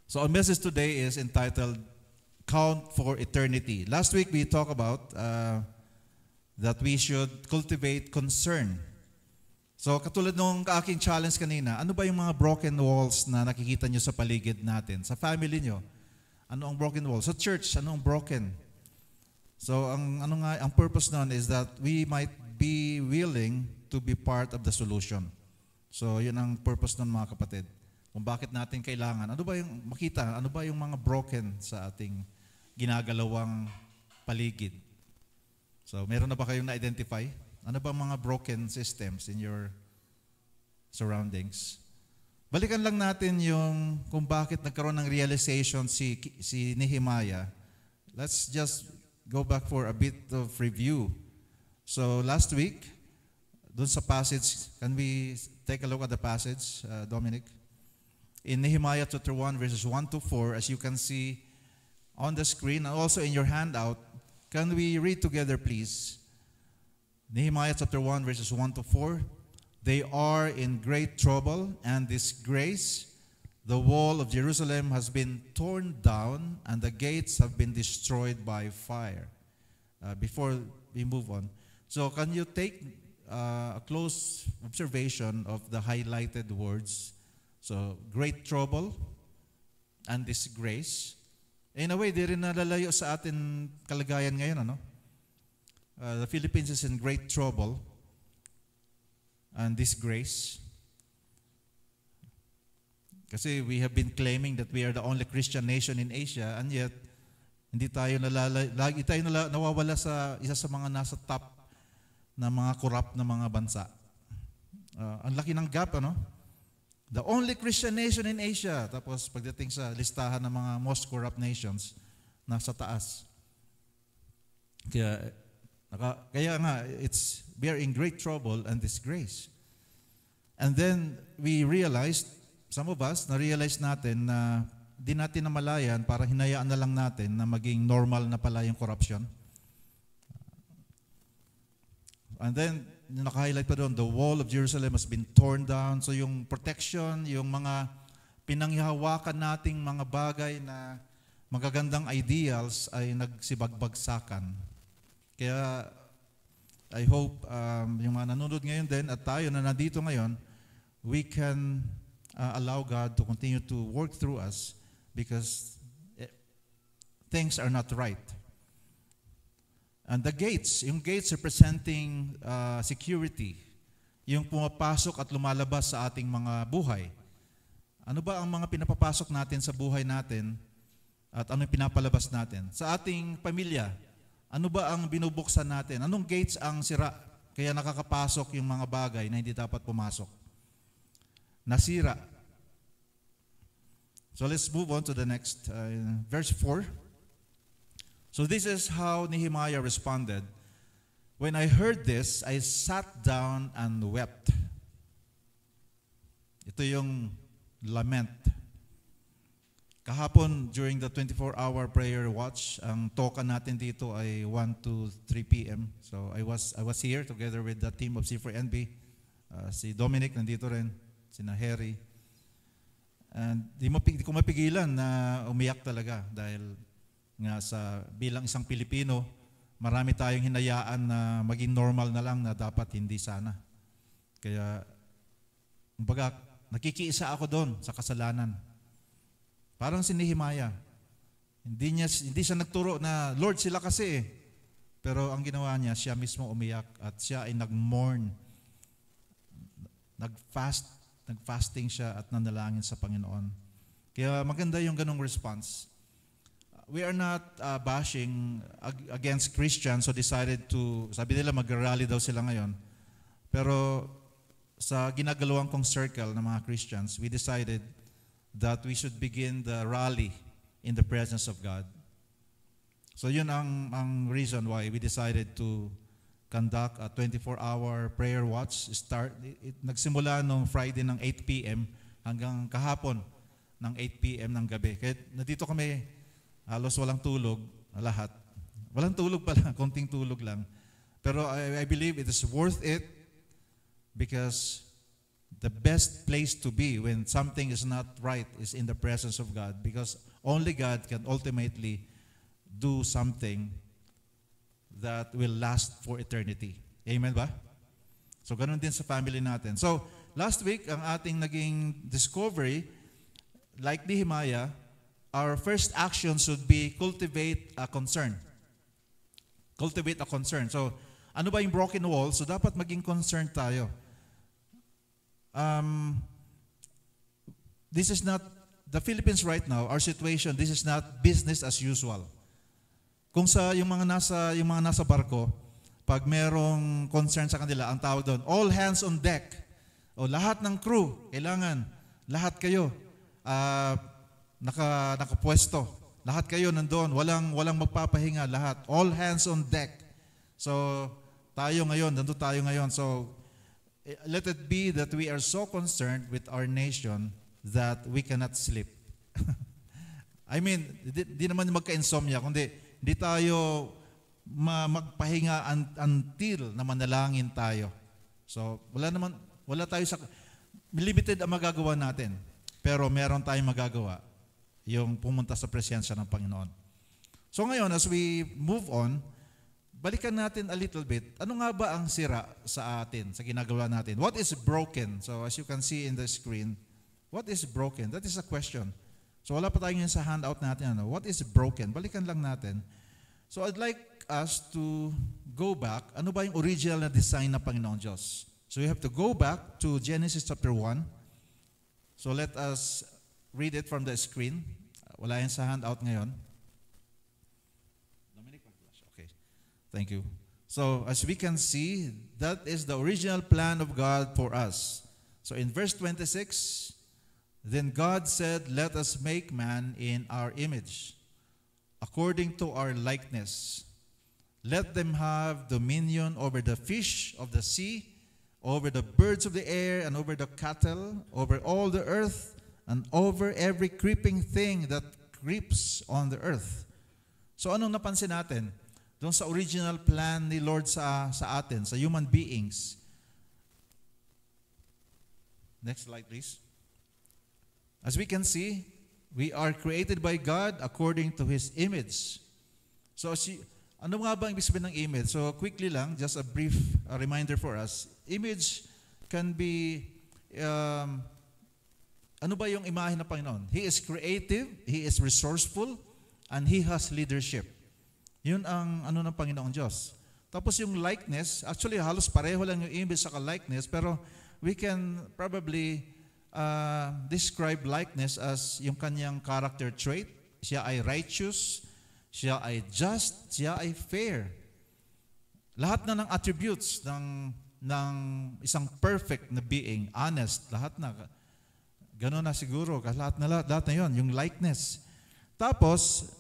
So our message today is entitled, Count for Eternity. Last week we talked about that we should cultivate concern. So katulad nung aking challenge kanina, ano ba yung mga broken walls na nakikita nyo sa paligid natin? Sa family nyo, ano ang broken wall? Sa church, ano ang broken? So ang purpose nun is that we might be willing to be part of the solution. So yun ang purpose nun, mga kapatid. Kung bakit natin kailangan, ano ba yung makita, ano ba yung mga broken sa ating ginagalawang paligid? So meron na ba kayong na-identify? Ano ba mga broken systems in your surroundings? Balikan lang natin yung kung bakit nagkaroon ng realization si Nehemiah. Let's just go back for a bit of review. So last week, dun sa passage, can we take a look at the passage, Dominic? In Nehemiah chapter 1, verses 1 to 4, as you can see on the screen and also in your handout, can we read together, please? Nehemiah chapter 1, verses 1 to 4. They are in great trouble and disgrace. The wall of Jerusalem has been torn down and the gates have been destroyed by fire. Before we move on, so can you take a close observation of the highlighted words? So, great trouble and disgrace. In a way, di rin nalalayo sa atin kalagayan ngayon, ano? The Philippines is in great trouble and disgrace. Kasi we have been claiming that we are the only Christian nation in Asia, and yet lagi tayo nawawala sa isa sa mga nasa top na mga corrupt na mga bansa. Ang laki ng gap, ano? The only Christian nation in Asia. Tapos pagdating sa listahan ng mga most corrupt nations, nasa taas. Kaya nga, we are in great trouble and disgrace. And then we realized, some of us, na-realize natin na di natin namalayan para hinayaan na lang natin na maging normal na pala yung corruption. And then, naka-highlight pa doon, the wall of Jerusalem has been torn down. So yung protection, yung mga pinanghihawakan nating mga bagay na magagandang ideals ay nagsibagbagsakan. Kaya I hope yung mga nanonood ngayon din at tayo na nandito ngayon, we can allow God to continue to work through us because things are not right. And the gates, yung gates representing security, yung pumapasok at lumalabas sa ating mga buhay. Ano ba ang mga pinapapasok natin sa buhay natin at ano yung pinapalabas natin? Sa ating pamilya, ano ba ang binubuksan natin? Anong gates ang sira? Kaya nakakapasok yung mga bagay na hindi dapat pumasok. Nasira. So let's move on to the next, verse 4. So this is how Nehemiah responded. When I heard this, I sat down and wept. Ito yung lament. Kahapon, during the 24-hour prayer watch, ang toka natin dito ay 1 to 3 p.m. So I was here together with the team of C4NB. Si Dominic nandito rin, sina Harry. And di ko mapigilan na umiyak talaga dahil nga bilang isang Pilipino, marami tayong hinayaan na maging normal na lang na dapat hindi sana. Kaya, kumbaga, nakikiisa ako doon sa kasalanan. Parang si Nehemiah. Hindi siya nagturo na, Lord, sila kasi eh. Pero ang ginawa niya, siya mismo umiyak at siya ay nag-mourn. Nag-fasting siya at nanalangin sa Panginoon. Kaya maganda yung ganong response. We are not bashing against Christians who decided to, sabi nila mag-rally daw sila ngayon. Pero sa ginagawang kong circle ng mga Christians, we decided that we should begin the rally in the presence of God. So yun ang reason why we decided to conduct a 24-hour prayer watch. Nagsimula nung Friday ng 8 p.m. hanggang kahapon ng 8 p.m. ng gabi. Kaya nandito kami, halos walang tulog, lahat. Walang tulog pala, konting tulog lang. Pero I believe it is worth it because the best place to be when something is not right is in the presence of God, because only God can ultimately do something that will last for eternity. Amen ba? So ganun din sa family natin. So last week, ang ating naging discovery, like Nehemiah, our first action should be cultivate a concern. Cultivate a concern. So ano ba yung broken wall? So dapat maging concerned tayo. This is not, the Philippines right now, our situation, this is not business as usual. Kung sa yung mga nasa barko, pag merong concern sa kanila, ang tawag doon, all hands on deck. O lahat ng crew, kailangan, lahat kayo nakapwesto. Lahat kayo nandoon, walang magpapahinga, lahat. All hands on deck. So tayo ngayon, nandun tayo ngayon. So let it be that we are so concerned with our nation that we cannot sleep. I mean, di naman magka-insomnia, kundi di tayo magpahinga until na manalangin tayo. So, wala tayo sa, limited ang magagawa natin. Pero meron tayong magagawa, yung pumunta sa presensya ng Panginoon. So ngayon, as we move on, balikan natin a little bit, ano nga ba ang sira sa atin, sa ginagawa natin? What is broken? So as you can see in the screen, what is broken? That is a question. So wala pa tayo ngayon sa handout natin. What is broken? Balikan lang natin. So I'd like us to go back. Ano ba yung original na design ng Panginoong Diyos? So we have to go back to Genesis chapter 1. So let us read it from the screen. Wala yan sa handout ngayon. Okay. Thank you. So as we can see, that is the original plan of God for us. So in verse 26, then God said, let us make man in our image, according to our likeness. Let them have dominion over the fish of the sea, over the birds of the air, and over the cattle, over all the earth, and over every creeping thing that creeps on the earth. So anong napansin natin? Doon sa original plan ni Lord sa atin, sa human beings. Next slide, please. As we can see, we are created by God according to His image. So, ano nga ba ang ibig sabihin ng image? So, quickly lang, just a brief reminder for us. Image can be, ano ba yung imahe ng Panginoon? He is creative, He is resourceful, and He has leadership. Yun ang ano ng Panginoong Diyos. Tapos yung likeness, actually halos pareho lang yung image sa likeness, pero we can probably describe likeness as yung kanyang character trait. Siya ay righteous, siya ay just, siya ay fair. Lahat na ng attributes ng isang perfect na being, honest, lahat na. Gano'n na siguro, lahat na yon, yung likeness. Tapos,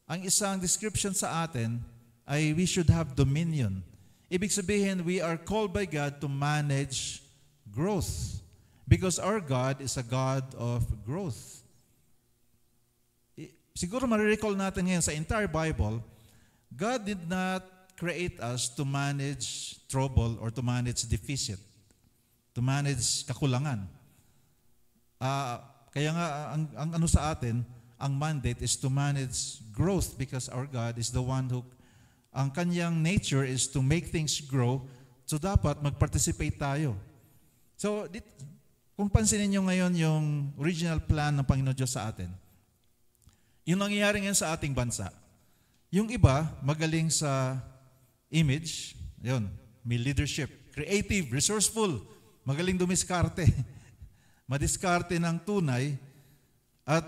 ang isang description sa atin ay we should have dominion. Ibig sabihin, we are called by God to manage growth. Because our God is a God of growth. Siguro marirecall natin ngayon sa entire Bible, God did not create us to manage trouble or to manage deficit, to manage kakulangan. Kaya nga, ang ano sa atin, ang mandate is to manage growth because our God is the one who, ang kanyang nature is to make things grow, so dapat mag-participate tayo. So, kung pansinin nyo ngayon yung original plan ng Panginoon Diyos sa atin, yung nangyayari ngayon sa ating bansa, yung iba, magaling sa image, yun, may leadership, creative, resourceful, magaling dumiskarte, madiskarte ng tunay, at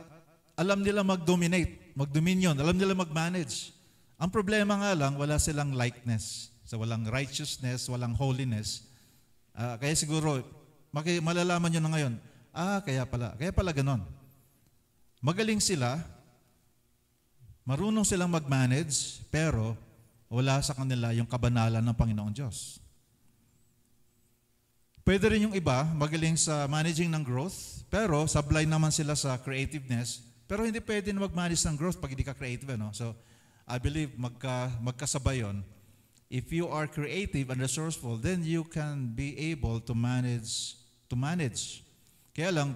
alam nila mag-dominate, mag-dominion, alam nila mag-manage. Ang problema nga lang, wala silang likeness. So walang righteousness, walang holiness. Kaya siguro, malalaman nyo na ngayon, kaya pala ganon. Magaling sila, marunong silang mag-manage, pero wala sa kanila yung kabanalan ng Panginoong Diyos. Pwede rin yung iba, magaling sa managing ng growth, pero sablay naman sila sa creativeness, pero hindi pwede na mag-manage ng growth pag hindi ka creative. No? So, I believe magkasabay yun. If you are creative and resourceful, then you can be able to manage to manage. Kaya lang,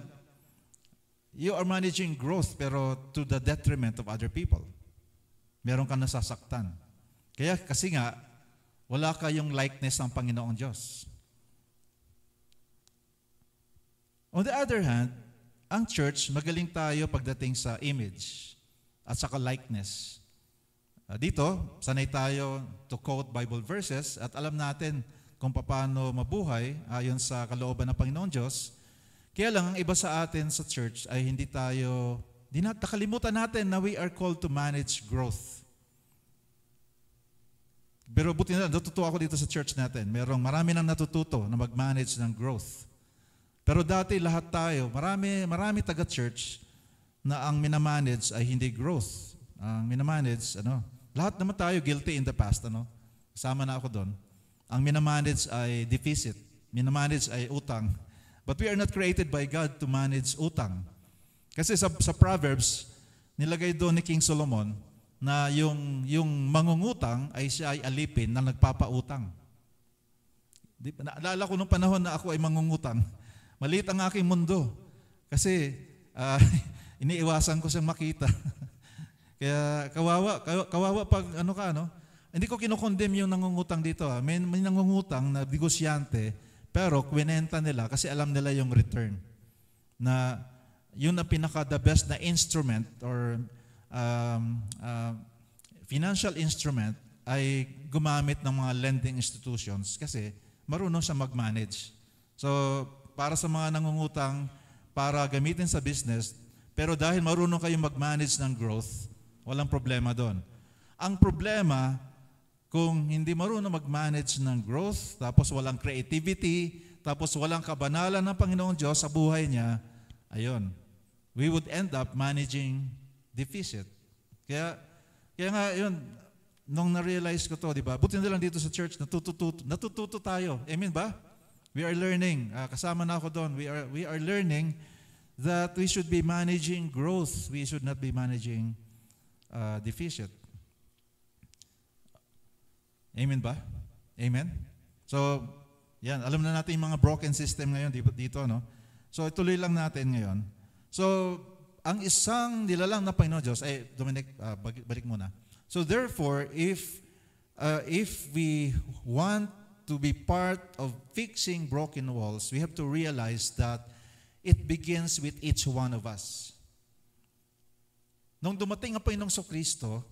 you are managing growth pero to the detriment of other people. Meron kang nasasaktan. Kaya kasi nga, wala kayong likeness ng Panginoong Diyos. On the other hand, ang church, magaling tayo pagdating sa image at saka likeness. Dito, sanay tayo to quote Bible verses at alam natin kung paano mabuhay ayon sa kalooban ng Panginoong Diyos. Kaya lang, ang iba sa atin sa church ay nakalimutan natin na we are called to manage growth. Pero buti na, natutuwa ako dito sa church natin. Marami nang natututo na mag-manage ng growth. Pero dati lahat tayo, marami taga-church na ang minamanage ay hindi growth. Ang minamanage, lahat naman tayo guilty in the past, Kasama na ako doon. Ang minamanage ay deficit. Minamanage ay utang. But we are not created by God to manage utang. Kasi sa Proverbs, nilagay doon ni King Solomon na yung mangungutang ay siya ay alipin na nagpapautang. Naalala ko nung panahon na ako ay mangungutang. Maliit ang aking mundo. Kasi iniiwasan ko siyang makita. Kaya kawawa pag Hindi ko kinokondem yung nangungutang dito. May nangungutang na negosyante, pero kwinenta nila kasi alam nila yung return. Na yun ang the best na instrument or financial instrument ay gumamit ng mga lending institutions kasi marunong siya mag-manage. So, para sa mga nangungutang, para gamitin sa business, pero dahil marunong kayong mag-manage ng growth, walang problema doon. Ang problema, kung hindi marunong mag-manage ng growth, tapos walang creativity, tapos walang kabanalan ng Panginoong Diyos sa buhay niya, ayun, we would end up managing deficit. Kaya nga yun, nung na-realize ko to, di ba? Buti na lang dito sa church, natututo tayo. Amen ba? We are learning. Kasama na ako doon. We are learning that we should be managing growth. We should not be managing deficit. Amen ba? Amen? So, yan. Alam na natin yung mga broken system ngayon dito, no? So, ituloy lang natin ngayon. So, ang isang nilalang na Panginoon Diyos, Dominic, balik muna. So, therefore, if we want to be part of fixing broken walls, we have to realize that it begins with each one of us. Nung dumating ang Panginoong Kristo,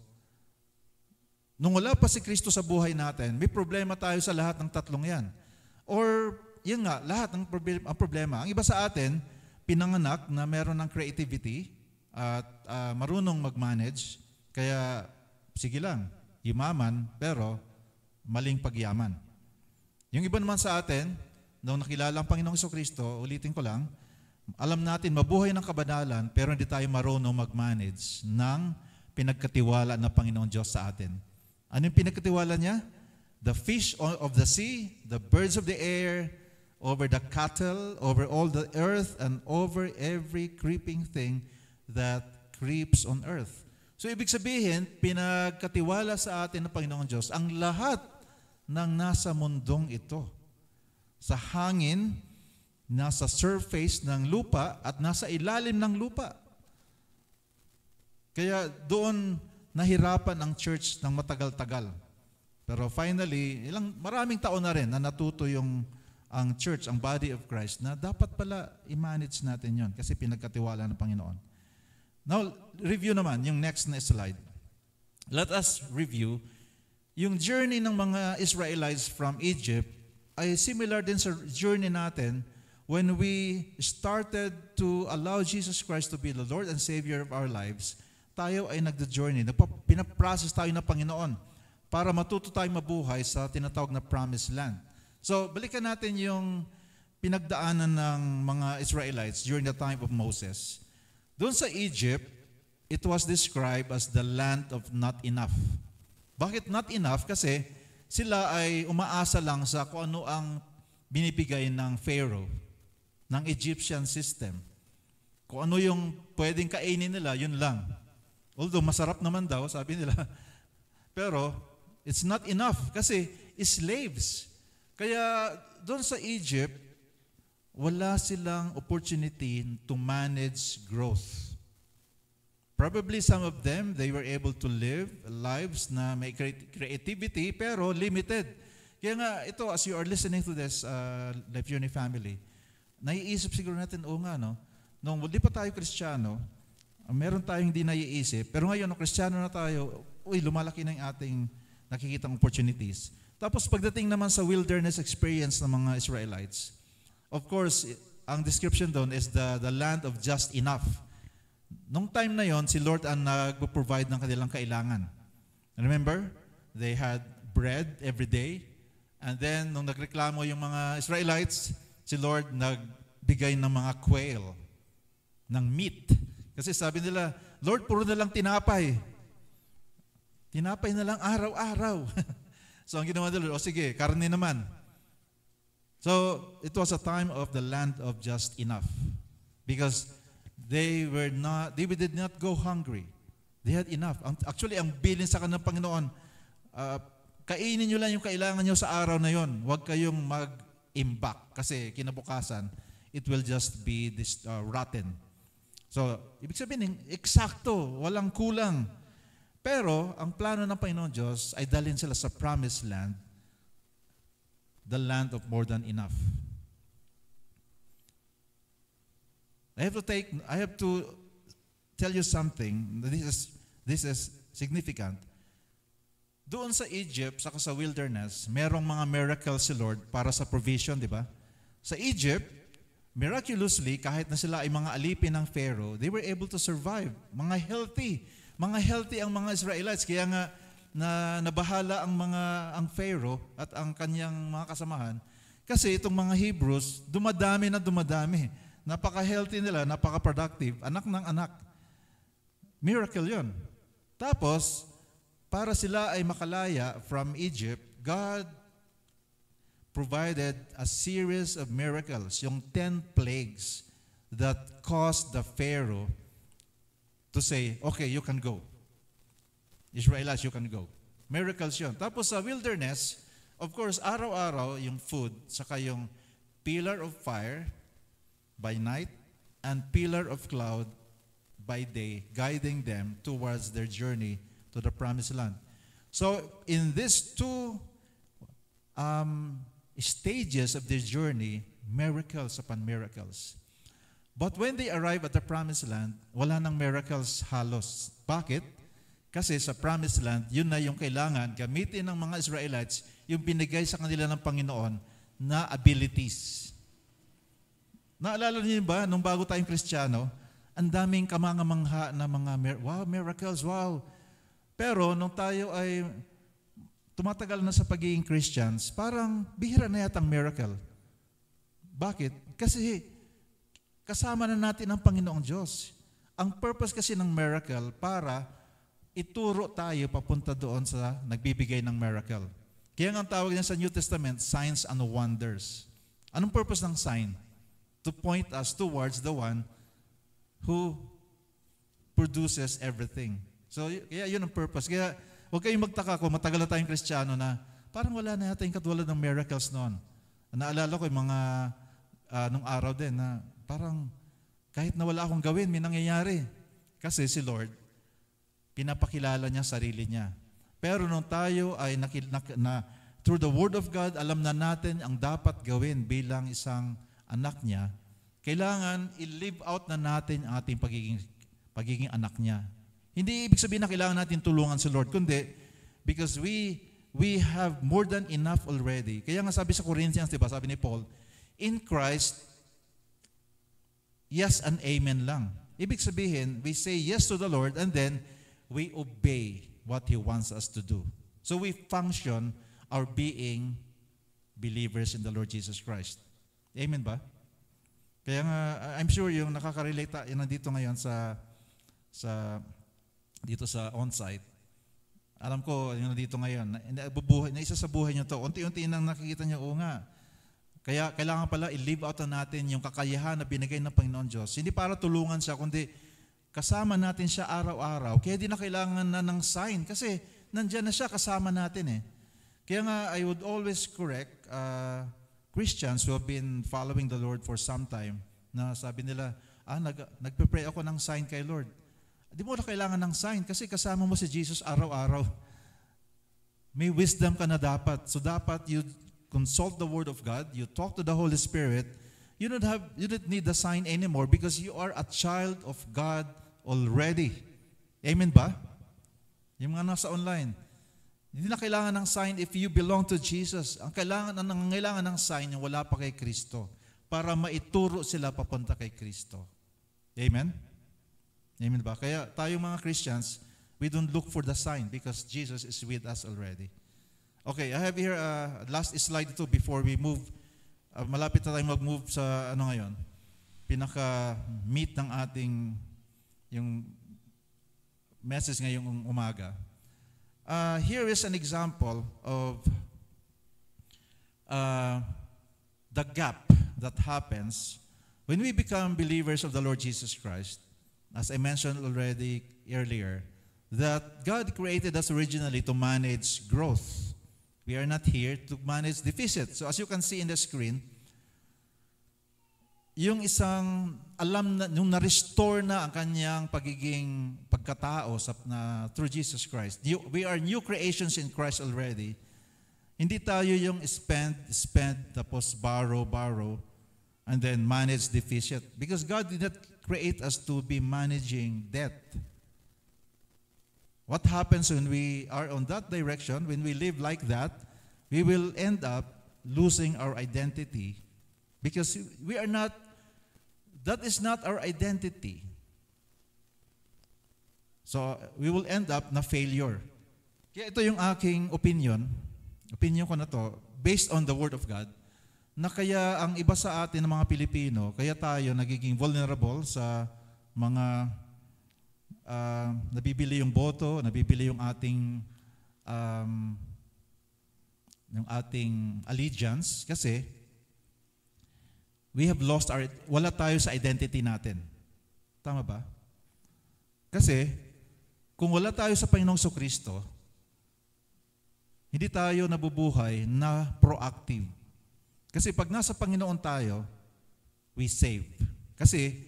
nung wala pa si Kristo sa buhay natin, may problema tayo sa lahat ng tatlong yan. Or, yun nga, lahat ng problema. Ang iba sa atin, pinanganak na meron ng creativity at marunong mag-manage, kaya sige lang, yumaman, pero maling pagyaman. Yung iba naman sa atin, nung nakilala ang Panginoong Kristo, ulitin ko lang, alam natin mabuhay ng kabanalan, pero hindi tayo marunong mag-manage ng pinagkatiwala ng Panginoong Diyos sa atin. Ano yung pinagkatiwala niya? The fish of the sea, the birds of the air, over the cattle, over all the earth, and over every creeping thing that creeps on earth. So ibig sabihin, pinagkatiwala sa atin ng Panginoong Diyos ang lahat ng nasa mundong ito. Sa hangin, nasa surface ng lupa, at nasa ilalim ng lupa. Kaya doon nahirapan ang church ng matagal-tagal. Pero finally, maraming taon na rin na natuto ang church, ang body of Christ, na dapat pala i-manage natin yon kasi pinagkatiwala ng Panginoon. Now, review naman, yung next na slide. Let us review. Yung journey ng mga Israelites from Egypt ay similar din sa journey natin when we started to allow Jesus Christ to be the Lord and Savior of our lives. Tayo ay nagda-journey. Pinaprocess tayo ng Panginoon para matuto tayong mabuhay sa tinatawag na Promised Land. So, balikan natin yung pinagdaanan ng mga Israelites during the time of Moses. Doon sa Egypt, it was described as the land of not enough. Bakit not enough? Kasi sila ay umaasa lang sa kung ano ang binibigay ng Pharaoh, ng Egyptian system. Kung ano yung pwedeng kainin nila, yun lang. Although masarap naman daw, sabi nila. Pero it's not enough kasi slaves. Kaya doon sa Egypt, wala silang opportunity to manage growth. Probably some of them, they were able to live lives na may creativity pero limited. Kaya nga, ito, as you are listening to this Life Journey family, naiisip siguro natin, nga, no? Nung hindi pa tayo Kristiyano, meron tayong hindi naiisip, pero ngayon, nung Kristiyano na tayo, lumalaki na yung ating nakikitang opportunities. Tapos pagdating naman sa wilderness experience ng mga Israelites, of course, ang description doon is the land of just enough. Nung time na yon, si Lord ang nag-provide ng kanilang kailangan. Remember? They had bread every day. And then, nung nagreklamo yung mga Israelites, si Lord nagbigay ng mga quail, ng meat. Kasi sabi nila, Lord, puro na lang tinapay. Tinapay na lang araw-araw. So, ang ginawa nila, sige, karne naman. So, it was a time of the land of just enough. Because they did not go hungry. They had enough. Actually, ang bilin sa kanang Panginoon, kainin nyo lang yung kailangan nyo sa araw na yon. Huwag kayong mag-imbak kasi kinabukasan, it will just be rotten. So, ibig sabihin, eksakto, walang kulang. Pero, ang plano ng Panginoon Diyos ay dalhin sila sa promised land, the land of more than enough. I have to tell you something. This is significant. Doon sa Egypt, saka sa wilderness, merong mga miracles si Lord para sa provision, di ba? Sa Egypt, miraculously, kahit na sila ay mga alipin ng Pharaoh, they were able to survive. Mga healthy ang mga Israelites. Kaya nga, nabahala ang Pharaoh at ang kanyang mga kasamahan. Kasi itong mga Hebrews, dumadami. Napaka-healthy nila, napaka-productive, anak ng anak. Miracle yon. Tapos, para sila ay makalaya from Egypt, God provided a series of miracles, yung 10 plagues that caused the Pharaoh to say, okay, you can go. Israelites, you can go. Miracles yon. Tapos sa wilderness, of course, araw-araw yung food, saka yung pillar of fire, by night, and pillar of cloud by day, guiding them towards their journey to the promised land. So, in these two stages of their journey, miracles upon miracles. But when they arrive at the promised land, wala nang miracles halos. Bakit? Kasi sa promised land, yun na yung kailangan gamitin ng mga Israelites, yung binigay sa kanila ng Panginoon na abilities. Naalala niyo ba, nung bago tayong Kristiyano, ang daming kamangamangha na mga miracles, wow. Pero nung tayo ay tumatagal na sa pagiging Christians, parang bihira na yatang miracle. Bakit? Kasi kasama na natin ang Panginoong Diyos. Ang purpose kasi ng miracle para ituro tayo papunta doon sa nagbibigay ng miracle. Kaya nga ang tawag niya sa New Testament, signs and wonders. Anong purpose ng sign? To point us towards the one who produces everything. So, kaya yun ang purpose. Kaya huwag kayong magtaka kung matagal na tayong Kristiyano na parang wala na yata yung katulad ng miracles noon. Naalala ko yung mga nung araw din na parang kahit na wala akong gawin, may nangyayari. Kasi si Lord, pinapakilala niya sarili niya. Pero nung tayo ay through the Word of God, alam na natin ang dapat gawin bilang isang anak niya, kailangan i-live out na natin ang ating pagiging anak niya. Hindi ibig sabihin na kailangan natin tulungan si Lord, kundi because we have more than enough already. Kaya nga sabi sa Corinthians, diba, sabi ni Paul, in Christ, yes and amen lang. Ibig sabihin, we say yes to the Lord and then we obey what He wants us to do. So we function our being believers in the Lord Jesus Christ. Amen ba? Kaya nga, I'm sure yung nakaka-relate yung nandito ngayon dito sa on-site. Alam ko, yung nandito ngayon, na isa sa buhay nyo to, unti-unti nang nakikita nyo, oo nga. Kaya kailangan pala i-live out na natin yung kakayahan na binigay ng Panginoon Diyos. Hindi para tulungan siya, kundi kasama natin siya araw-araw. Kaya di na kailangan na ng sign kasi nandyan na siya, kasama natin eh. Kaya nga, I would always correct Christians who have been following the Lord for some time na sabi nila, nagpe-pray ako ng sign kay Lord. Di mo na kailangan ng sign kasi kasama mo si Jesus araw-araw. May wisdom ka na dapat. So dapat you consult the Word of God, you talk to the Holy Spirit. You don't need the sign anymore because you are a child of God already. Amen ba? Yung mga nasa online. Hindi na kailangan ng sign if you belong to Jesus. Ang kailangan ng sign yung wala pa kay Kristo para maituro sila papunta kay Kristo. Amen? Amen ba? Kaya tayo mga Christians, we don't look for the sign because Jesus is with us already. Okay, I have here last slide ito before we move. Malapit na tayong mag-move sa ngayon. Pinaka-meat ng ating yung message ngayong umaga. Here is an example of the gap that happens when we become believers of the Lord Jesus Christ. As I mentioned already earlier, that God created us originally to manage growth. We are not here to manage deficit. So as you can see in the screen, yung isang yung na-restore na ang kanyang pagiging pagkatao through Jesus Christ. We are new creations in Christ already. Hindi tayo yung spend, tapos borrow, and then manage deficit. Because God did not create us to be managing debt. What happens when we are on that direction, when we live like that, we will end up losing our identity because that is not our identity. So, we will end up na failure. Kaya ito yung aking opinion ko na to, based on the Word of God, na kaya ang iba sa atin ng mga Pilipino, kaya tayo nagiging vulnerable sa mga nabibili yung boto, nabibili yung ating allegiance kasi we have lost wala tayo sa identity natin. Tama ba? Kasi kung wala tayo sa Panginoong Kristo, hindi tayo nabubuhay na proactive. Kasi pag nasa Panginoon tayo, we save. Kasi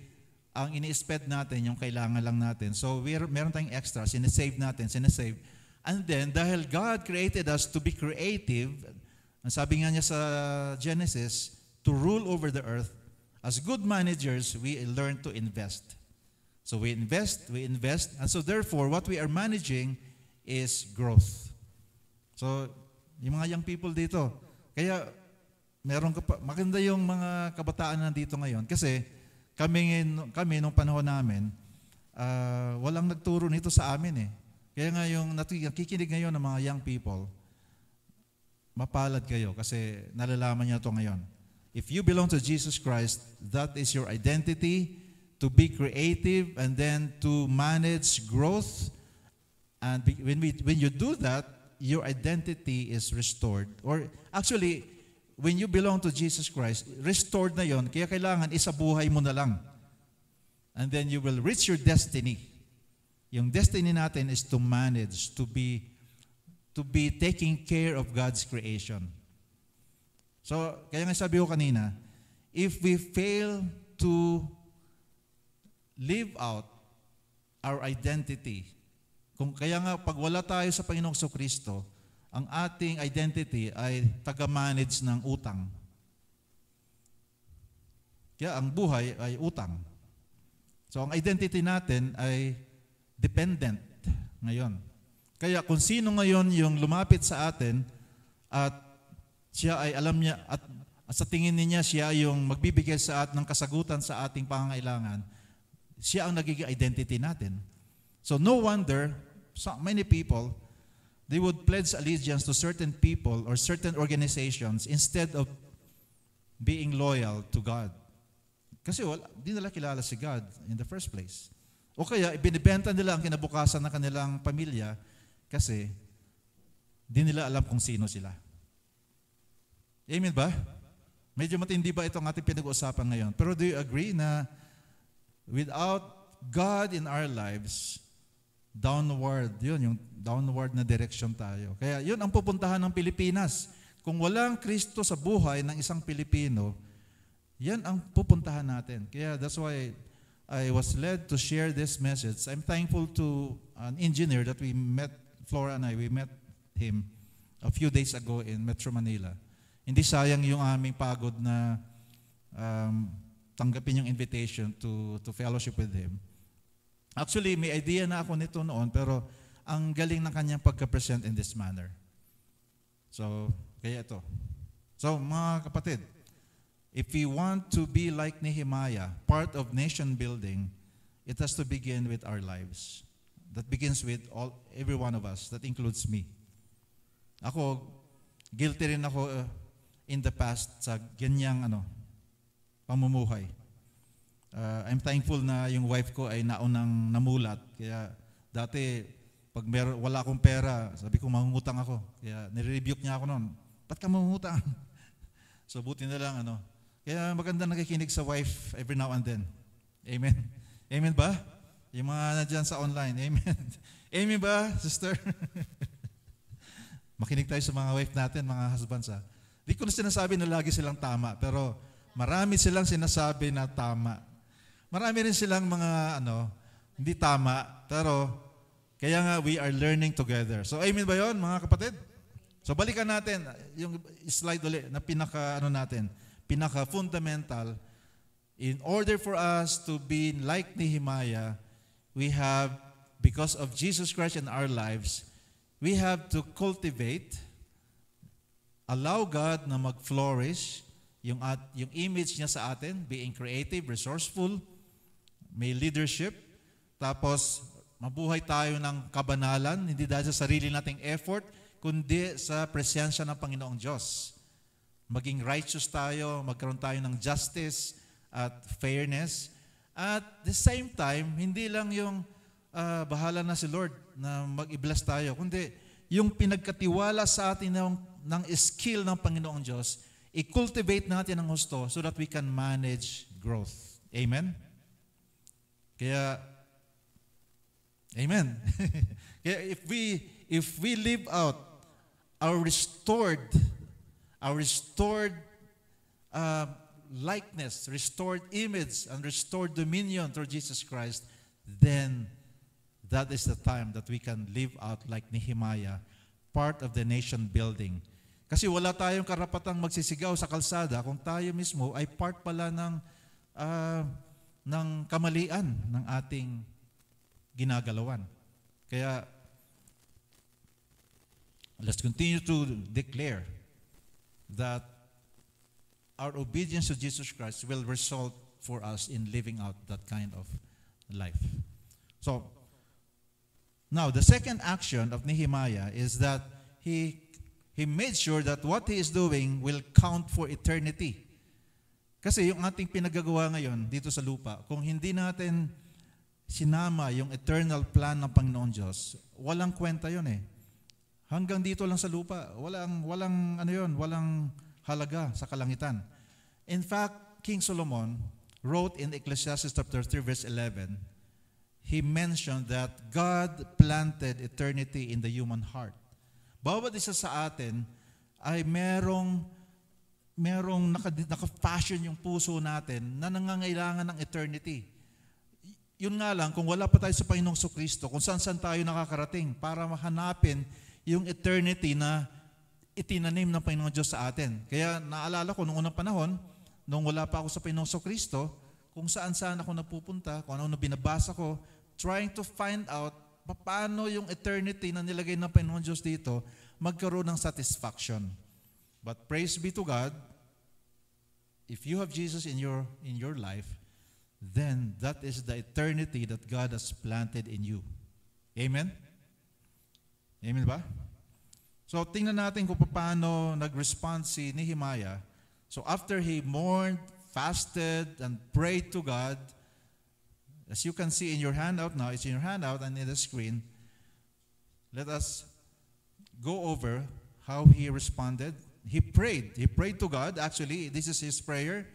ang ini-spend natin, yung kailangan lang natin. So, meron tayong extra, sinesave natin. And then, dahil God created us to be creative, ang sabi nga niya sa Genesis, to rule over the earth, as good managers, we learn to invest. So, we invest, and so therefore, what we are managing is growth. So, yung mga young people dito, kaya maganda yung mga kabataan nandito ngayon kasi kami nung panahon namin, walang nagturo nito sa amin eh. Kaya nga yung nakikinig ngayon ng mga young people, mapalad kayo kasi nalalaman niyo ito ngayon. If you belong to Jesus Christ, that is your identity, to be creative and then to manage growth. And when you do that, your identity is restored. Or actually, when you belong to Jesus Christ, restored na yon, kaya kailangan isabuhay mo na lang. And then you will reach your destiny. Yung destiny natin is to manage, to be taking care of God's creation. So, kaya nga sabi ko kanina, if we fail to live out our identity, kaya nga pag wala tayo sa Panginoong Kristo, ang ating identity ay taga-manage ng utang. Kaya ang buhay ay utang. So ang identity natin ay dependent ngayon. Kaya kung sino ngayon yung lumapit sa atin at siya ay alam niya at sa tingin niya siya yung magbibigay sa atin ng kasagutan sa ating pangangailangan, siya ang nagiging identity natin. So no wonder many people, they would pledge allegiance to certain people or certain organizations instead of being loyal to God. Kasi di nila kilala si God in the first place. O kaya, ibinibenta nila ang kinabukasan ng kanilang pamilya kasi di nila alam kung sino sila. Amen ba? Medyo matindi ba itong ating pinag-uusapan ngayon? Pero do you agree na without God in our lives, downward, yun, yung downward na direction tayo. Kaya yun ang pupuntahan ng Pilipinas. kung walang Kristo sa buhay ng isang Pilipino, yan ang pupuntahan natin. Kaya that's why I was led to share this message. I'm thankful to an engineer that we met, Flora and we met him a few days ago in Metro Manila. Hindi sayang yung aming pagod na tanggapin yung invitation to fellowship with him. Actually, may idea na ako nito noon, pero ang galing ng kanyang pagka-present in this manner. So, kaya ito. So, mga kapatid, if we want to be like Nehemiah, part of nation building, it has to begin with our lives. That begins with every one of us. That includes me. Ako, guilty rin ako in the past sa ganyang pamumuhay. I'm thankful na yung wife ko ay naunang namulat. Kaya dati, pag wala akong pera, sabi ko mangungutang ako. Kaya nire-rebuke niya ako noon. Ba't ka mangungutang? So buti na lang Kaya maganda nakikinig sa wife every now and then. Amen. Amen ba? Yung mga nadyan sa online. Amen. Amen ba, sister? Makinig tayo sa mga wife natin, mga husbands. Di ko na sinasabi na lagi silang tama, pero marami silang sinasabi na tama. Marami rin silang mga hindi tama, pero kaya nga we are learning together. So amen ba yon, mga kapatid? So balikan natin yung slide ulit na pinaka-fundamental. In order for us to be like Nehemiah, we have, because of Jesus Christ in our lives, we have to cultivate, allow God na mag-flourish yung image niya sa atin, being creative, resourceful, may leadership, tapos mabuhay tayo ng kabanalan, hindi dahil sa sarili nating effort, kundi sa presensya ng Panginoong Diyos. Maging righteous tayo, magkaroon tayo ng justice at fairness. At the same time, hindi lang yung bahala na si Lord na mag-i-bless tayo, kundi yung pinagkatiwala sa atin ng skill ng Panginoong Diyos, i-cultivate natin ng gusto so that we can manage growth. Amen? Kaya, amen. Kaya if we live out our restored likeness, restored image, and restored dominion through Jesus Christ, then that is the time that we can live out like Nehemiah, part of the nation building. Kasi wala tayong karapatang magsisigaw sa kalsada kung tayo mismo ay part pala ng kamalian ng ating ginagalawan. Kaya, let's continue to declare that our obedience to Jesus Christ will result for us in living out that kind of life. So, now the second action of Nehemiah is that he made sure that what he is doing will count for eternity. Kasi yung ating pinagagawa ngayon dito sa lupa, kung hindi natin sinama yung eternal plan ng Panginoon Diyos, walang kwenta yun eh. Hanggang dito lang sa lupa, walang halaga sa kalangitan. In fact, King Solomon wrote in Ecclesiastes chapter 3 verse 11, he mentioned that God planted eternity in the human heart. Bawat isa sa atin ay merong naka-fashion yung puso natin na nangangailangan ng eternity. Yun nga lang, kung wala pa tayo sa Panginoong Kristo, kung saan tayo nakakarating para mahanapin yung eternity na itinanim ng Panginoong Diyos sa atin. Kaya naalala ko noong unang panahon, nung wala pa ako sa Panginoong Kristo, kung saan ako napupunta, kung ano binabasa ko, trying to find out paano yung eternity na nilagay ng Panginoong Diyos dito magkaroon ng satisfaction. But praise be to God, if you have Jesus in your life, then that is the eternity that God has planted in you. Amen? Amen ba? So tingnan natin kung paano nag-respond si Nehemiah. So after he mourned, fasted, and prayed to God, as you can see in your handout now, it's in your handout and in the screen, let us go over how he responded. He prayed to God. Actually, this is his prayer.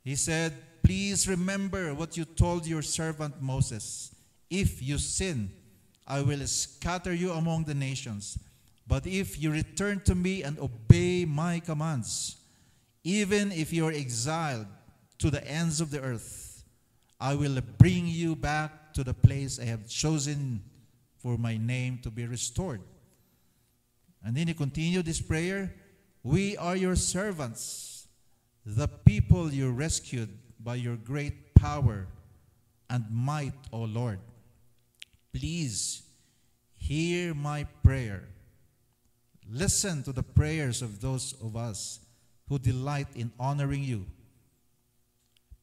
He said, "Please remember what you told your servant Moses. If you sin, I will scatter you among the nations. But if you return to me and obey my commands, even if you are exiled to the ends of the earth, I will bring you back to the place I have chosen for my name to be restored. And then he continued this prayer, we are your servants, the people you rescued by your great power and might, O Lord. Please hear my prayer. Listen to the prayers of those of us who delight in honoring you.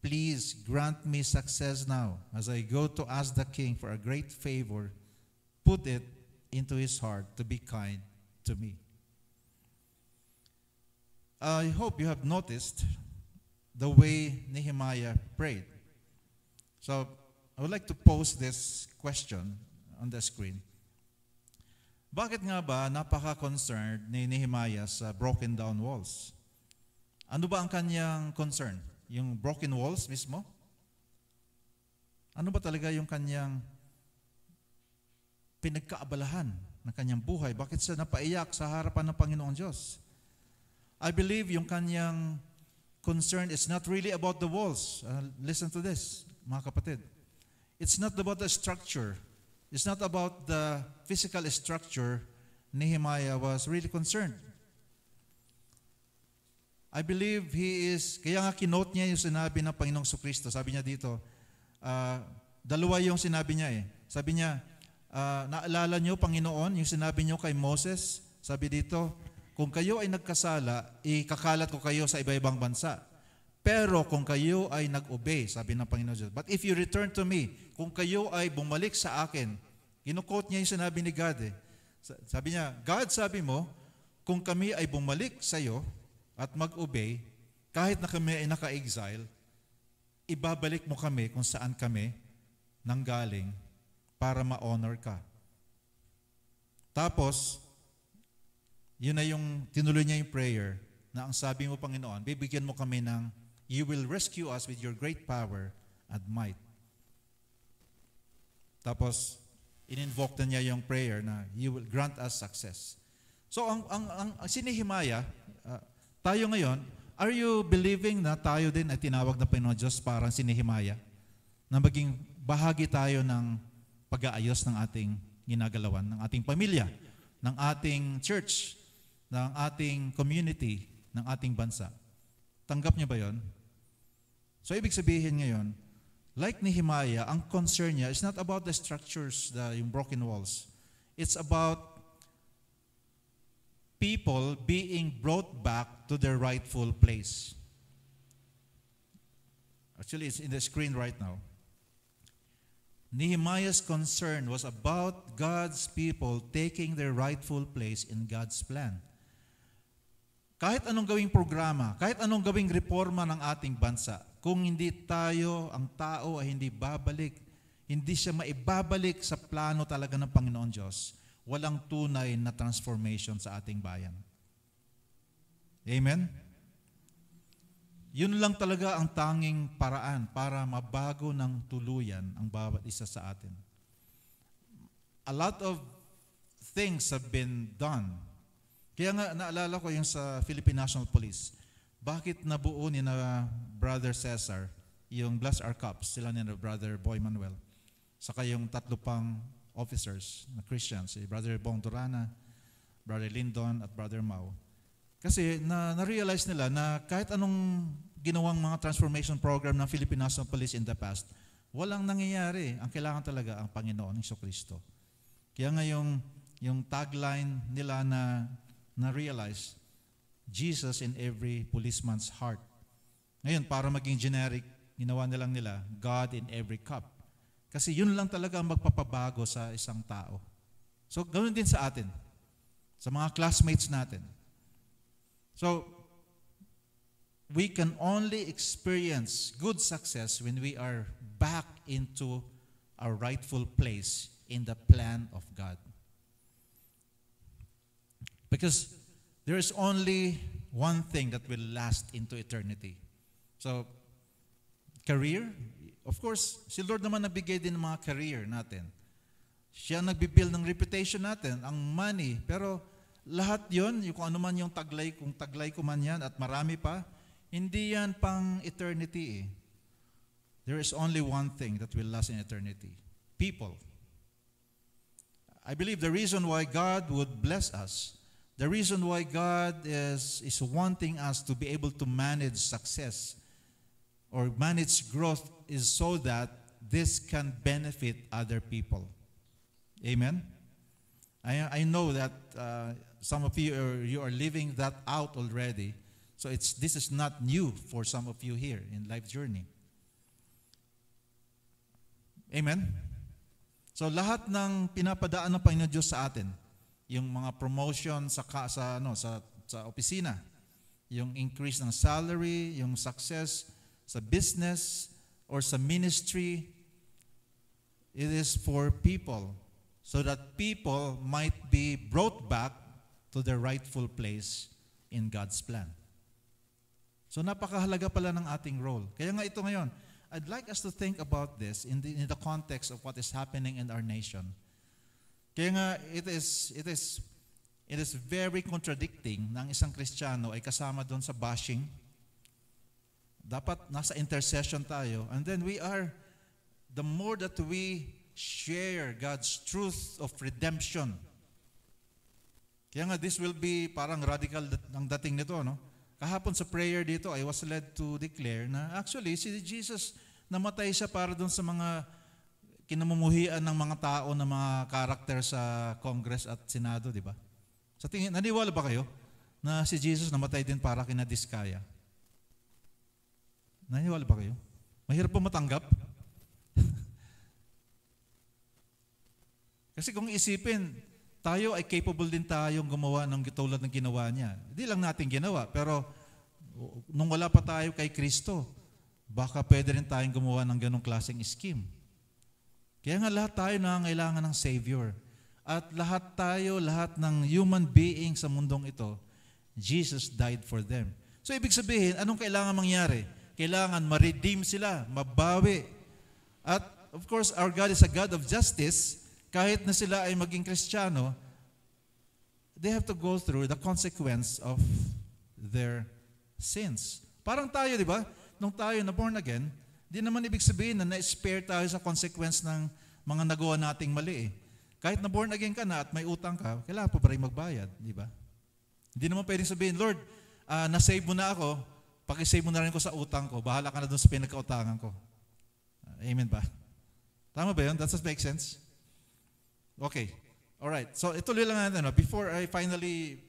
Please grant me success now as I go to ask the king for a great favor. Put it into his heart to be kind to me. I hope you have noticed the way Nehemiah prayed. So I would like to pose this question on the screen. Bakit nga ba napaka-concerned ni Nehemiah sa broken down walls? Ano ba ang kanyang concern? Yung broken walls mismo? Ano ba talaga yung kanyang pinagkaabalahan ng kanyang buhay? Bakit siya napaiyak sa harapan ng Panginoong Diyos? I believe yung kanyang concern is not really about the walls. Listen to this, mga kapatid. It's not about the structure. It's not about the physical structure. Nehemiah was really concerned. I believe kaya nga kinote niya yung sinabi ng Panginoong Kristo. Sabi niya dito, dalawa yung sinabi niya eh. Sabi niya, naalala niyo, Panginoon, yung sinabi niyo kay Moses, sabi dito, kung kayo ay nagkasala, ikakalat ko kayo sa iba-ibang bansa. Pero kung kayo ay nag-obey, sabi ng Panginoon Diyos, but if you return to me, kung kayo ay bumalik sa akin, kinukot niya yung sinabi ni God eh. Sabi niya, God, sabi mo, kung kami ay bumalik sa iyo at mag-obey, kahit na kami ay naka-exile, ibabalik mo kami kung saan kami nanggaling para ma-honor ka. Tapos, yun na yung tinuloy niya yung prayer na ang sabi mo, Panginoon, bibigyan mo kami ng you will rescue us with your great power and might. Tapos, in-invoke na niya yung prayer na you will grant us success. So, ang si Nehemiah, tayo ngayon, are you believing na tayo din ay tinawag na Panginoon Diyos parang si Nehemiah? Na maging bahagi tayo ng pag-aayos ng ating ginagalawan, ng ating pamilya, ng ating church, ng ating community, ng ating bansa. Tanggap niya ba yon? So, ibig sabihin ngayon, like Nehemiah, ang concern niya is not about the structures, yung broken walls. It's about people being brought back to their rightful place. Actually, it's in the screen right now. Nehemiah's concern was about God's people taking their rightful place in God's plan. Kahit anong gawing programa, kahit anong gawing reforma ng ating bansa, kung hindi tayo, ang tao ay hindi babalik, hindi siya maibabalik sa plano talaga ng Panginoon Diyos, walang tunay na transformation sa ating bayan. Amen? Yun lang talaga ang tanging paraan para mabago ng tuluyan ang bawat isa sa atin. A lot of things have been done. Kaya nga naalala ko yung sa Philippine National Police. Bakit nabuo ni na Brother Cesar yung Bless Our Cups, sila ni na Brother Boy Manuel, saka yung tatlo pang officers na Christians, si Brother Bong Durana, Brother Lindon at Brother Mau. Kasi na-realize nila na kahit anong ginawang mga transformation program ng Philippine National Police in the past, walang nangyayari. Ang kailangan talaga ang Panginoon, Jesucristo. Kaya nga yung tagline nila na realize, Jesus in every policeman's heart. Ngayon, para maging generic, ginawa nilang nila, God in every cup. Kasi yun lang talaga ang magpapabago sa isang tao. So, ganoon din sa atin, sa mga classmates natin. So, we can only experience good success when we are back into our rightful place in the plan of God. Because there is only one thing that will last into eternity. So, career, of course, si Lord naman nabigay din ng mga career natin. Siya nagbibuild ng reputation natin, ang money. Pero lahat yon, yung kung ano man yung taglay, kung taglay ko man yan at marami pa, hindi yan pang eternity eh. There is only one thing that will last in eternity. People. I believe the reason why God would bless us, the reason why God is wanting us to be able to manage success or manage growth is so that this can benefit other people. Amen? I know that some of you are living that out already. So this is not new for some of you here in Life Journey. Amen? So lahat ng pinapadaan ng Panginoon Diyos sa atin, yung mga promotion sa opisina, yung increase ng salary, yung success sa business or sa ministry, it is for people so that people might be brought back to their rightful place in God's plan. So napakahalaga pala ng ating role. Kaya nga ito ngayon, I'd like us to think about this in the context of what is happening in our nation. Kaya nga it is very contradicting na ang isang Kristiyano ay kasama doon sa bashing. Dapat nasa intercession tayo, and then the more that we share God's truth of redemption. Kaya nga this will be parang radical ang dating nito, no? Kahapon sa prayer dito, I was led to declare na actually si Jesus namatay siya para doon sa mga kinamumuhian ng mga tao na mga karakter sa Congress at Senado, di ba? Sa tingin, naniwala ba kayo na si Jesus namatay din para kina Diskaya? Naniwala ba kayo? Mahirap po matanggap. Kasi kung isipin, tayo ay capable din tayong gumawa ng tulad ng ginawa niya. Hindi lang natin ginawa, pero nung wala pa tayo kay Kristo, baka pwede rin tayong gumawa ng ganong klaseng scheme. Kaya nga lahat tayo nangangailangan ng Savior. At lahat ng human being sa mundong ito, Jesus died for them. So ibig sabihin, anong kailangan mangyari? Kailangan ma-redeem sila, mabawi. At of course, our God is a God of justice. Kahit na sila ay maging Kristiyano, they have to go through the consequence of their sins. Parang tayo, di ba? Nung tayo na born again, di naman ibig sabihin na na-spare tayo sa consequence ng mga nagawa nating mali eh. Kahit na born again ka na at may utang ka, kailangan pa rin magbayad, di ba? Hindi naman pwedeng sabihin, Lord, na-save mo na ako, pakisave mo na rin ko sa utang ko, bahala ka na doon sa pinagkautangan ko. Amen ba? Tama ba yun? Does that make sense? Okay. All right. So ituloy lang natin. Before I finally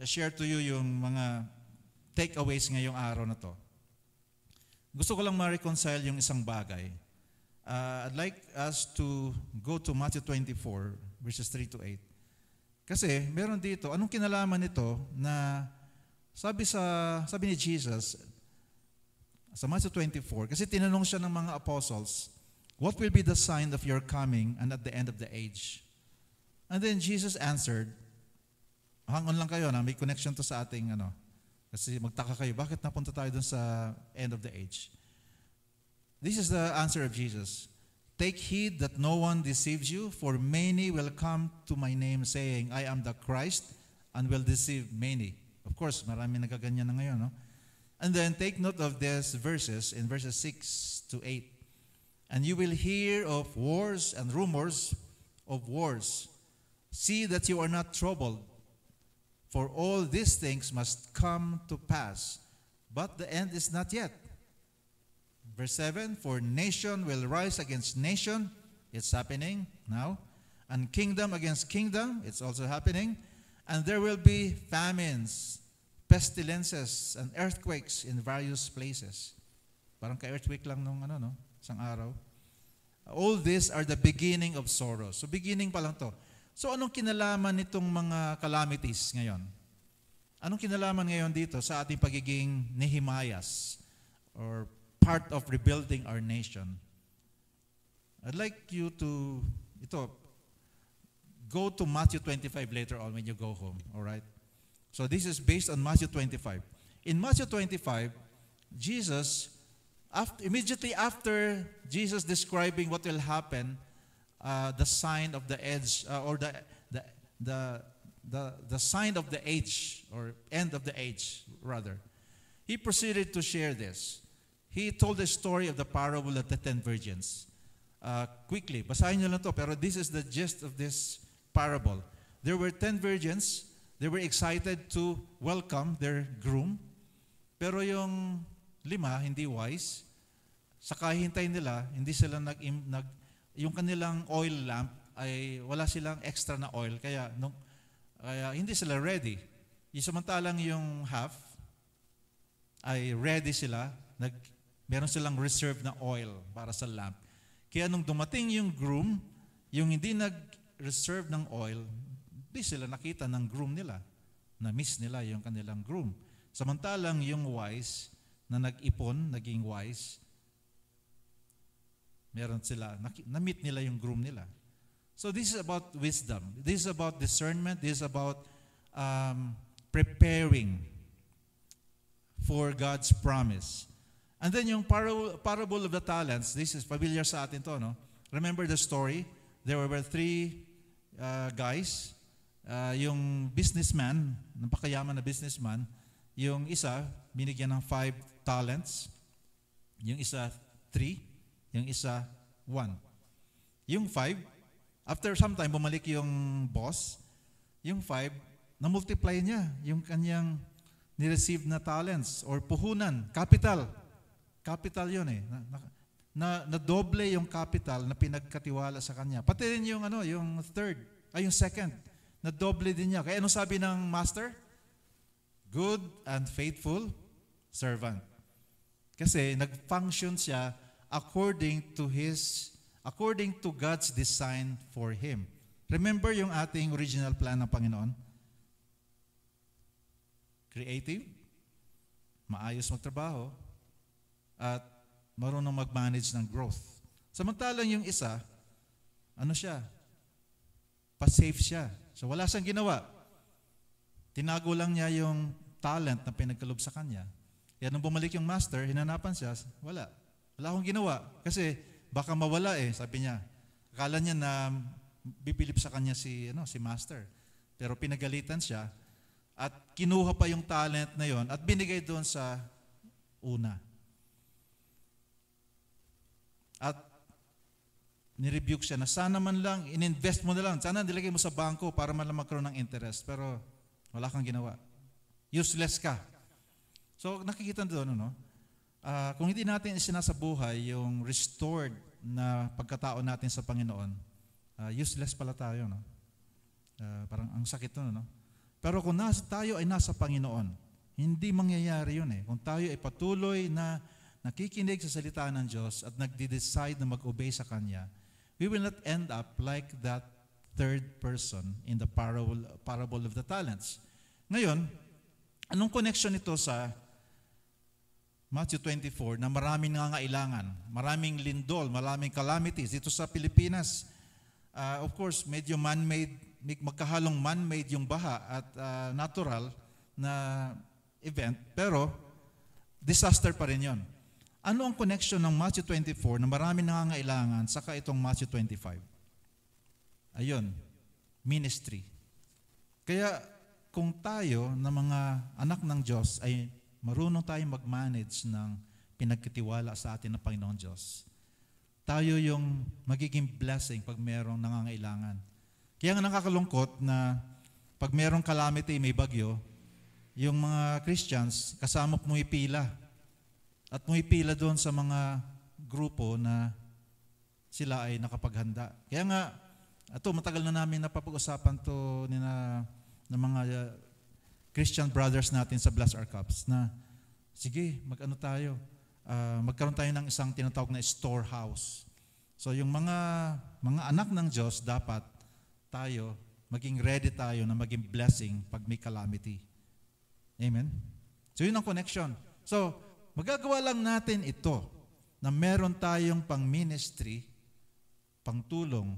share to you yung mga takeaways ngayong araw na to, gusto ko lang ma-reconcile yung isang bagay. I'd like us to go to Matthew 24, verses 3 to 8. Kasi meron dito, anong kinalaman nito na sabi ni Jesus sa Matthew 24, kasi tinanong siya ng mga apostles, what will be the sign of your coming and at the end of the age? And then Jesus answered, hang on lang kayo na may connection to sa ating kasi magtaka kayo, bakit napunta tayo dun sa end of the age? This is the answer of Jesus. Take heed that no one deceives you, for many will come to my name saying, I am the Christ, and will deceive many. Of course, marami nagaganyan na ngayon, no? And then take note of these verses in verses 6 to 8. And you will hear of wars and rumors of wars. See that you are not troubled, for all these things must come to pass. But the end is not yet. Verse 7, for nation will rise against nation. It's happening now. And kingdom against kingdom. It's also happening. And there will be famines, pestilences, and earthquakes in various places. Parang ka-earthquake lang nung isang araw. All these are the beginning of sorrows. So beginning pa lang to. So anong kinalaman nitong mga calamities ngayon? Anong kinalaman ngayon dito sa ating pagiging Nehemiahs or part of rebuilding our nation? I'd like you to go to Matthew 25 later on when you go home, all right? So this is based on Matthew 25. In Matthew 25, Jesus, immediately after Jesus describing what will happen, the sign of the edge or the the sign of the age, or end of the age, rather. He proceeded to share this. He told the story of the parable of the 10 virgins. Quickly, basahin nyo lang to, pero this is the gist of this parable. There were 10 virgins. They were excited to welcome their groom. Pero yung 5, hindi wise. Sa kahintay nila, hindi sila yung kanilang oil lamp ay wala silang extra na oil. Kaya hindi sila ready. Samantalang yung half ay ready sila. Meron silang reserve na oil para sa lamp. Kaya nung dumating yung groom, yung hindi nag-reserve ng oil, di sila nakita ng groom nila. Na-miss nila yung kanilang groom. Samantalang yung wise na nag-ipon, naging wise, meron sila, na-meet nila yung groom nila. So this is about wisdom. This is about discernment. This is about preparing for God's promise. And then yung parable of the talents, this is familiar sa atin to, no? Remember the story? There were 3 guys. Yung businessman, napakayaman na businessman, yung isa, binigyan ng 5 talents. Yung isa, 3. Yung isa, 1. Yung 5, after some time, bumalik yung boss. Yung 5, na-multiply niya yung kanyang ni-receive na talents or puhunan, capital. Capital yun eh. Na-doble yung capital na pinagkatiwala sa kanya. Pati rin yung, yung yung second. Na-doble din niya. Kaya anong sabi ng master? Good and faithful servant. Kasi nag-function siya according to God's design for him. Remember yung ating original plan ng Panginoon? Creative, maayos magtrabaho, at marunong mag-manage ng growth. Samantalang yung isa, pa-safe siya. So wala siyang ginawa. Tinago lang niya yung talent na pinagkalob sa kanya. Kaya nung bumalik yung master, hinanapan siya, wala. Wala akong ginawa. Kasi baka mawala sabi niya. Akala niya na bipilip sa kanya si master. Pero pinagalitan siya at kinuha pa yung talent na yon at binigay doon sa una. At nirebuke siya na sana man lang, ininvest mo na lang, sana nilagay mo sa bangko para man lang magkaroon ng interest. Pero wala kang ginawa. Useless ka. So nakikita doon, kung hindi natin isinasabuhay yung restored na pagkatao natin sa Panginoon, useless pala tayo. Parang ang sakit nun. Pero kung tayo ay nasa Panginoon, hindi mangyayari yun Kung tayo ay patuloy na nakikinig sa salita ng Diyos at nagde-decide na mag-obey sa Kanya, we will not end up like that third person in the parable of the talents. Ngayon, anong connection ito sa Matthew 24 na maraming nangangailangan, maraming lindol, maraming calamities dito sa Pilipinas? Of course, medyo man-made, magkahalong man-made yung baha at natural na event, pero disaster pa rin yon. Ano ang connection ng Matthew 24 na maraming nangangailangan saka itong Matthew 25? Ayun, ministry. Kaya kung tayo na mga anak ng Diyos ay marunong tayong mag-manage ng pinagkatiwala sa atin ng Panginoon Diyos, tayo yung magiging blessing pag merong nangangailangan. Kaya nga nakakalungkot na pag merong calamity, may bagyo, yung mga Christians kasama pumipila. At pumipila doon sa mga grupo na sila ay nakapaghanda. Kaya nga, matagal na namin napapag-usapan to ng mga Christian brothers natin sa Bless Our Cups na, sige, magkaroon tayo ng isang tinatawag na storehouse. So yung mga anak ng Diyos, dapat tayo, maging ready tayo na maging blessing pag may calamity. Amen? So yun ang connection. So, magagawa lang natin ito na meron tayong pang-ministry, pang-tulong,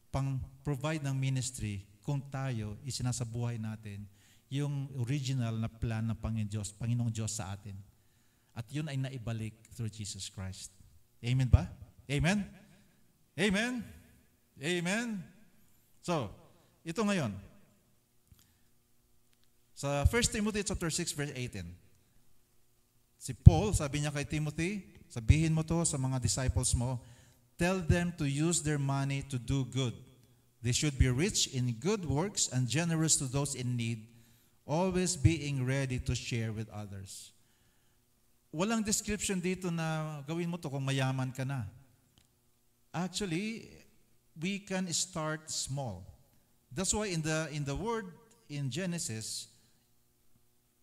pang-provide ng ministry kung tayo isinasabuhay natin yung original na plan ng Panginoong Diyos sa atin. At yun ay naibalik through Jesus Christ. Amen ba? Amen? Amen? Amen? So, ito ngayon. Sa 1 Timothy chapter 6 verse 18. Si Paul, sabi niya kay Timothy, sabihin mo to sa mga disciples mo, tell them to use their money to do good. They should be rich in good works and generous to those in need, always being ready to share with others. Walang description dito na gawin mo to kung mayaman ka na. Actually, we can start small. That's why in the word in Genesis,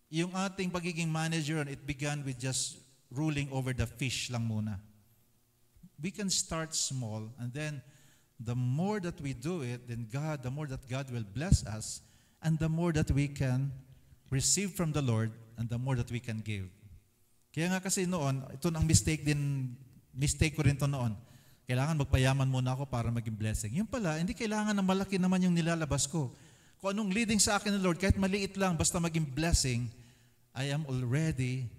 yung ating pagiging manager, it began with just ruling over the fish lang muna. We can start small, and then the more that we do it, then the more that God will bless us, and the more that we can receive from the Lord, and the more that we can give. Kaya nga kasi noon, ito ang mistake ko rin to noon. Kailangan magpayaman muna ako para maging blessing. Yung pala, hindi kailangan na malaki naman yung nilalabas ko. Kung anong leading sa akin ng Lord, kahit maliit lang, basta maging blessing, I am already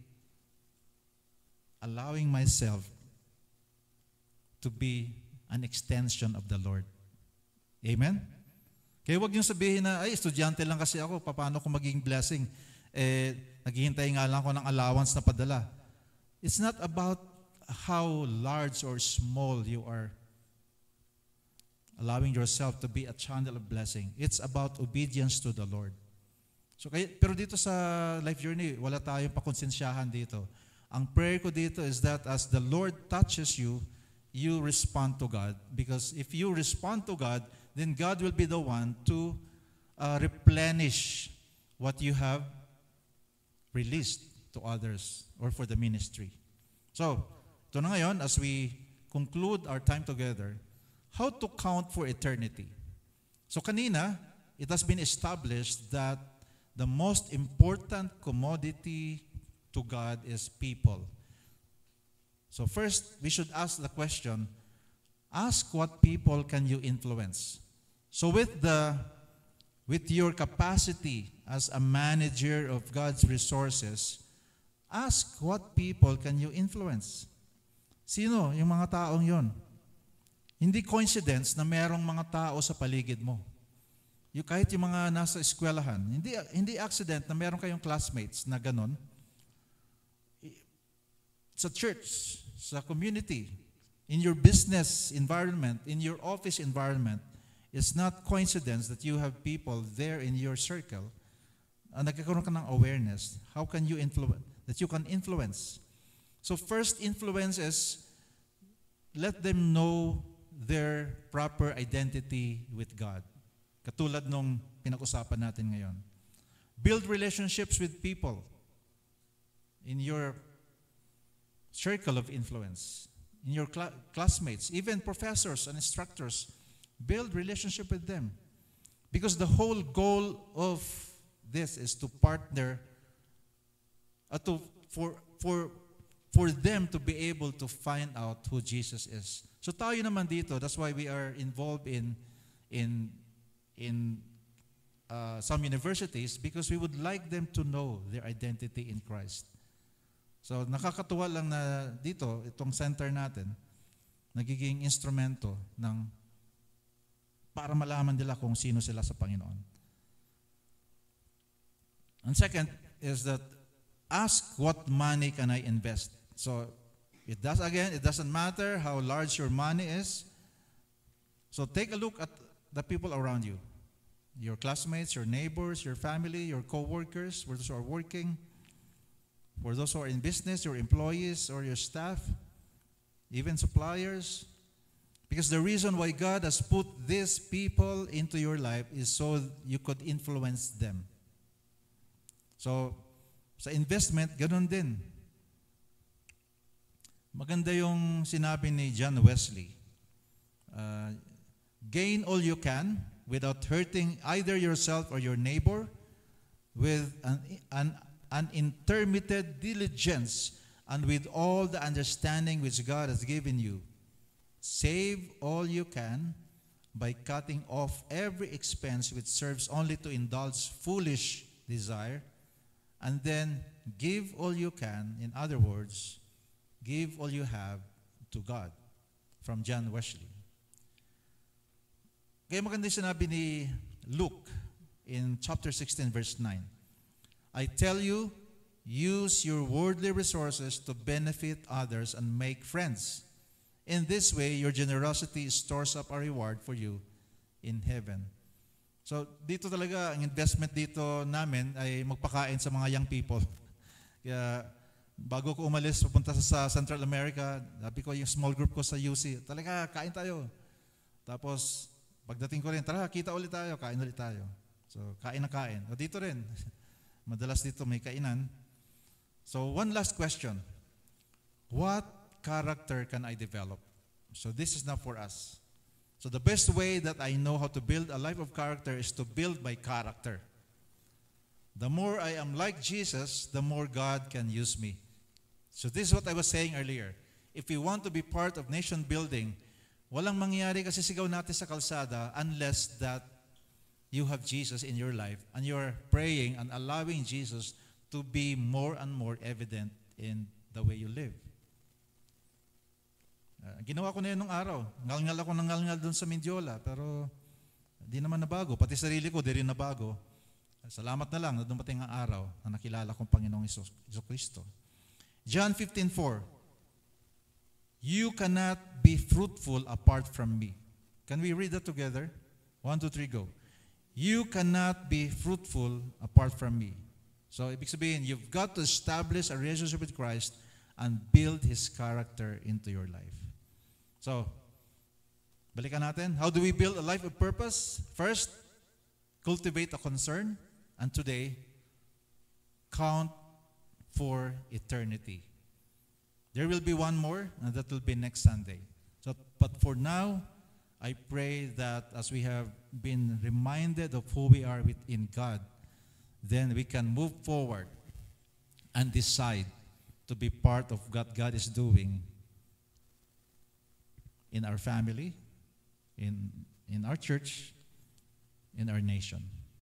allowing myself to be an extension of the Lord. Amen? Kaya huwag niyong sabihin na, ay, estudyante lang kasi ako, paano ko magiging blessing? Naghihintay nga lang ako ng allowance na padala. It's not about how large or small you are allowing yourself to be a channel of blessing. It's about obedience to the Lord. So, pero dito sa Life Journey, wala tayong pakonsensyahan dito. Ang prayer ko dito is that as the Lord touches you, you respond to God. Because if you respond to God, then God will be the one to replenish what you have released to others or for the ministry. So, ito na ngayon, as we conclude our time together, how to count for eternity. So kanina, it has been established that the most important commodity to God is people. So first, we should ask the question, ask what people can you influence? So with your capacity as a manager of God's resources, ask what people can you influence? Sino yung mga taong yon? Hindi coincidence na merong mga tao sa paligid mo. Kahit yung mga nasa eskwelahan, hindi accident na meron kayong classmates na ganon. Sa church, sa community, in your business environment, in your office environment, it's not coincidence that you have people there in your circle. Nagkakaroon ka ng awareness. How can you influence? That you can influence. So first influence is let them know their proper identity with God. Katulad nung pinag-usapan natin ngayon. Build relationships with people in your circle of influence, in your classmates, even professors and instructors. Build relationship with them. Because the whole goal of this is to partner for them to be able to find out who Jesus is. So tayo naman dito, that's why we are involved in some universities, because we would like them to know their identity in Christ. So nakakatuwa lang na dito, itong center natin, nagiging instrumento para malaman nila kung sino sila sa Panginoon. And second is that ask what money can I invest. So it doesn't matter how large your money is. So take a look at the people around you. Your classmates, your neighbors, your family, your co-workers, for those who are working, for those who are in business, your employees or your staff, even suppliers. Because the reason why God has put these people into your life is so you could influence them. So, sa investment, ganun din. Maganda yung sinabi ni John Wesley. Gain all you can without hurting either yourself or your neighbor, with an unintermitted diligence and with all the understanding which God has given you. Save all you can by cutting off every expense which serves only to indulge foolish desire, and then give all you can. In other words, give all you have to God. From John Wesley. Kaya maganda yung sinabi ni Luke in chapter 16 verse 9. I tell you, use your worldly resources to benefit others and make friends. In this way, your generosity stores up a reward for you in heaven. So, dito talaga, ang investment dito namin ay magpakain sa mga young people. Kaya, bago ko umalis, pupunta sa Central America, sabi ko yung small group ko sa UC, talaga, kain tayo. Tapos, pagdating ko rin, tara, kita ulit tayo, kain ulit tayo. So, kain na kain. O dito rin, madalas dito may kainan. So, one last question. What character can I develop? So, this is not for us. So, the best way that I know how to build a life of character is to build my character. The more I am like Jesus, the more God can use me. So, this is what I was saying earlier. If we want to be part of nation building, walang mangyayari kasi sigaw natin sa kalsada unless that you have Jesus in your life and you're praying and allowing Jesus to be more and more evident in the way you live. Ginawa ko na yun nung araw. Ngalngal ako ng ngalngal doon sa Mindiola, pero di naman nabago. Pati sarili ko, di rin nabago. Salamat na lang na dumating ang araw na nakilala kong Panginoong Jesucristo. John 15:4. You cannot be fruitful apart from me. Can we read that together? 1, 2, 3, go. You cannot be fruitful apart from me. So, ibig sabihin, you've got to establish a relationship with Christ and build His character into your life. So, balikan natin. How do we build a life of purpose? First, cultivate a concern. And today, count for eternity. There will be one more, and that will be next Sunday. So, but for now, I pray that as we have been reminded of who we are in God, then we can move forward and decide to be part of what God is doing in our family, in our church, in our nation.